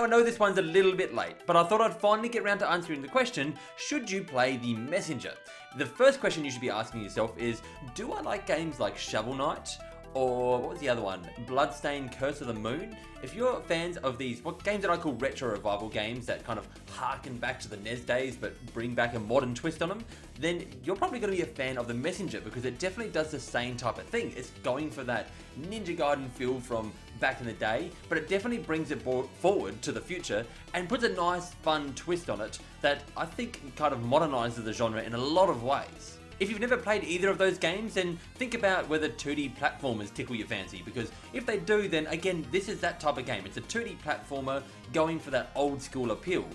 know this one's a little bit late, but I thought I'd finally get around to answering the question, should you play The Messenger? The first question you should be asking yourself is, do I like games like Shovel Knight? Or what was the other one? Bloodstained Curse of the Moon? If you're fans of these, what games that I call retro revival games that kind of harken back to the NES days but bring back a modern twist on them, then you're probably going to be a fan of The Messenger because it definitely does the same type of thing. It's going for that Ninja Gaiden feel from back in the day, but it definitely brings it forward to the future and puts a nice fun twist on it that I think kind of modernizes the genre in a lot of ways. If you've never played either of those games, then think about whether 2D platformers tickle your fancy, because if they do, then again, this is that type of game. It's a 2D platformer going for that old school appeal.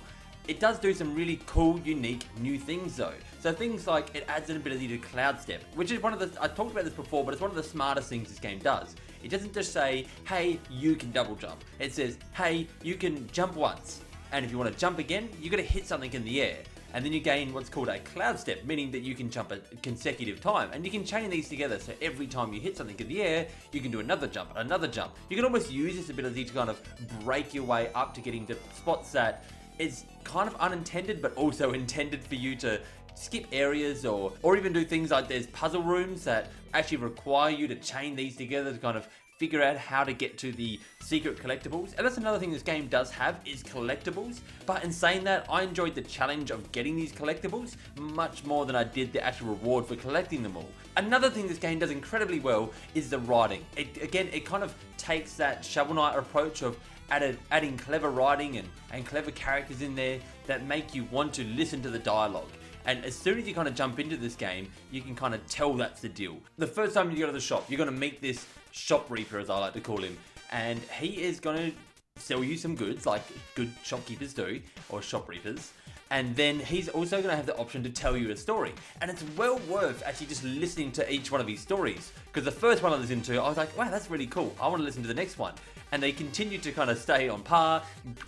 It does do some really cool, unique, new things though. So things like it adds an ability to cloud step, which is one of the, I talked about this before, but it's one of the smartest things this game does. It doesn't just say, hey, you can double jump. It says, hey, you can jump once. And if you want to jump again, you got to hit something in the air. And then you gain what's called a cloud step, meaning that you can jump a consecutive time. And you can chain these together, so every time you hit something in the air, you can do another jump, another jump. You can almost use this ability to kind of break your way up to getting to spots that is kind of unintended, but also intended for you to skip areas or even do things like there's puzzle rooms that actually require you to chain these together to kind of figure out how to get to the secret collectibles. And that's another thing this game does have, is collectibles. But in saying that, I enjoyed the challenge of getting these collectibles much more than I did the actual reward for collecting them all. Another thing this game does incredibly well is the writing. It kind of takes that Shovel Knight approach of adding clever writing and clever characters in there that make you want to listen to the dialogue. And as soon as you kind of jump into this game, you can kind of tell that's the deal. The first time you go to the shop, you're going to meet this shop reaper, as I like to call him, and he is going to sell you some goods like good shopkeepers do, or shop reapers. And then he's also going to have the option to tell you a story. And it's well worth actually just listening to each one of these stories. Because the first one I listened to, I was like, wow, that's really cool. I want to listen to the next one. And they continue to kind of stay on par,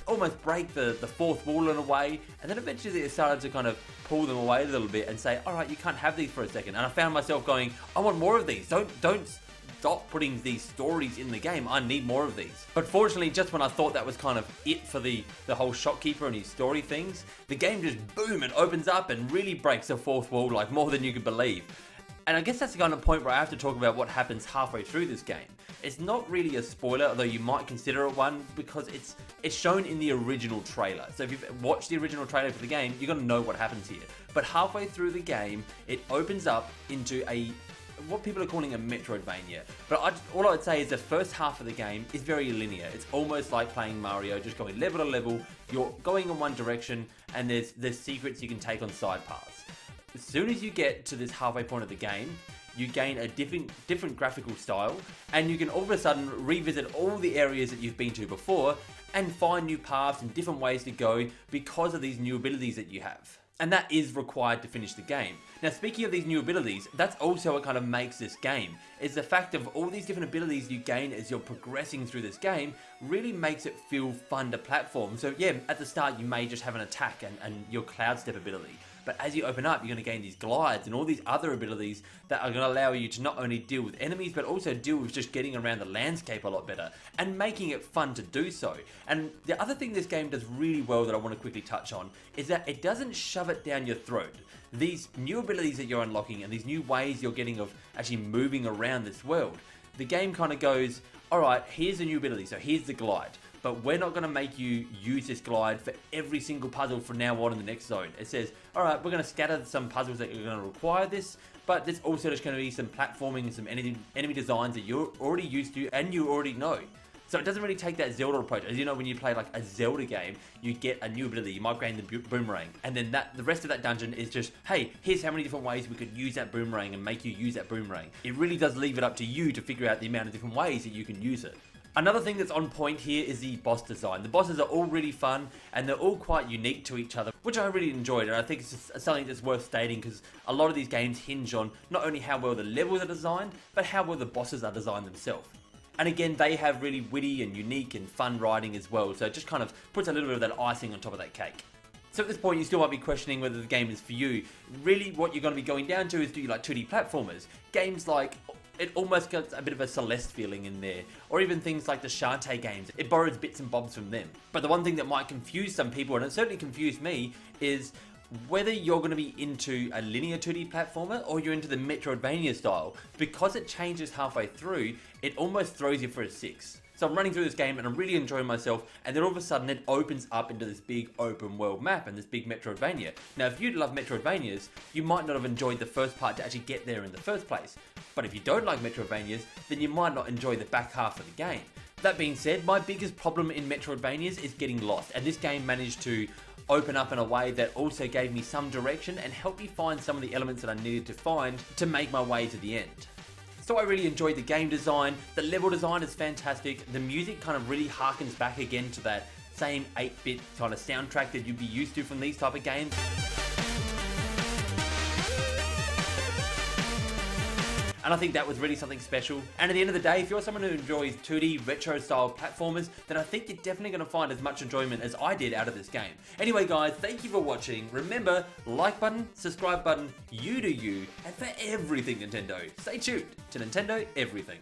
almost break the fourth wall in a way. And then eventually it started to kind of pull them away a little bit and say, all right, you can't have these for a second. And I found myself going, I want more of these. Don't stop putting these stories in the game. I need more of these. But fortunately, just when I thought that was kind of it for the whole shopkeeper and his story things, the game just boom, it opens up and really breaks the fourth wall like more than you could believe. And I guess that's the kind of point where I have to talk about what happens halfway through this game. It's not really a spoiler, although you might consider it one, because it's shown in the original trailer. So if you've watched the original trailer for the game, you're going to know what happens here. But halfway through the game, it opens up into what people are calling a Metroidvania. But all I would say is the first half of the game is very linear. It's almost like playing Mario, just going level to level. You're going in one direction, and there's secrets you can take on side paths. As soon as you get to this halfway point of the game, you gain a different graphical style, and you can all of a sudden revisit all the areas that you've been to before and find new paths and different ways to go because of these new abilities that you have. And that is required to finish the game. Now, speaking of these new abilities, that's also what kind of makes this game, is the fact of all these different abilities you gain as you're progressing through this game really makes it feel fun to platform. So yeah, at the start you may just have an attack and your cloud step ability. But as you open up, you're going to gain these glides and all these other abilities that are going to allow you to not only deal with enemies, but also deal with just getting around the landscape a lot better and making it fun to do so. And the other thing this game does really well that I want to quickly touch on is that it doesn't shove it down your throat. These new abilities that you're unlocking and these new ways you're getting of actually moving around this world, the game kind of goes, all right, here's a new ability, so here's the glide. But we're not going to make you use this glide for every single puzzle from now on in the next zone. It says, all right, we're going to scatter some puzzles that are going to require this, but there's also just going to be some platforming and some enemy designs that you're already used to and you already know. So it doesn't really take that Zelda approach. As you know, when you play like a Zelda game, you get a new ability. You might gain the boomerang. And then the rest of that dungeon is just, hey, here's how many different ways we could use that boomerang and make you use that boomerang. It really does leave it up to you to figure out the amount of different ways that you can use it. Another thing that's on point here is the boss design. The bosses are all really fun and they're all quite unique to each other, which I really enjoyed, and I think it's just something that's worth stating because a lot of these games hinge on not only how well the levels are designed, but how well the bosses are designed themselves. And again, they have really witty and unique and fun writing as well, so it just kind of puts a little bit of that icing on top of that cake. So at this point, you still might be questioning whether the game is for you. Really, what you're going to be going down to is, do you like 2D platformers? Games like It almost gets a bit of a Celeste feeling in there, or even things like the Shantae games. It borrows bits and bobs from them. But the one thing that might confuse some people, and it certainly confused me, is whether you're going to be into a linear 2D platformer or you're into the Metroidvania style. Because it changes halfway through, it almost throws you for a 6. So I'm running through this game and I'm really enjoying myself, and then all of a sudden it opens up into this big open world map and this big Metroidvania. Now if you love Metroidvanias, you might not have enjoyed the first part to actually get there in the first place. But if you don't like Metroidvanias, then you might not enjoy the back half of the game. That being said, my biggest problem in Metroidvanias is getting lost, and this game managed to open up in a way that also gave me some direction and helped me find some of the elements that I needed to find to make my way to the end. So I really enjoyed the game design, the level design is fantastic, the music kind of really harkens back again to that same 8-bit kind of soundtrack that you'd be used to from these type of games. And I think that was really something special. And at the end of the day, if you're someone who enjoys 2D retro style platformers, then I think you're definitely going to find as much enjoyment as I did out of this game. Anyway guys, thank you for watching. Remember, like button, subscribe button, you do you, and for everything Nintendo, stay tuned to Nintendo Everything.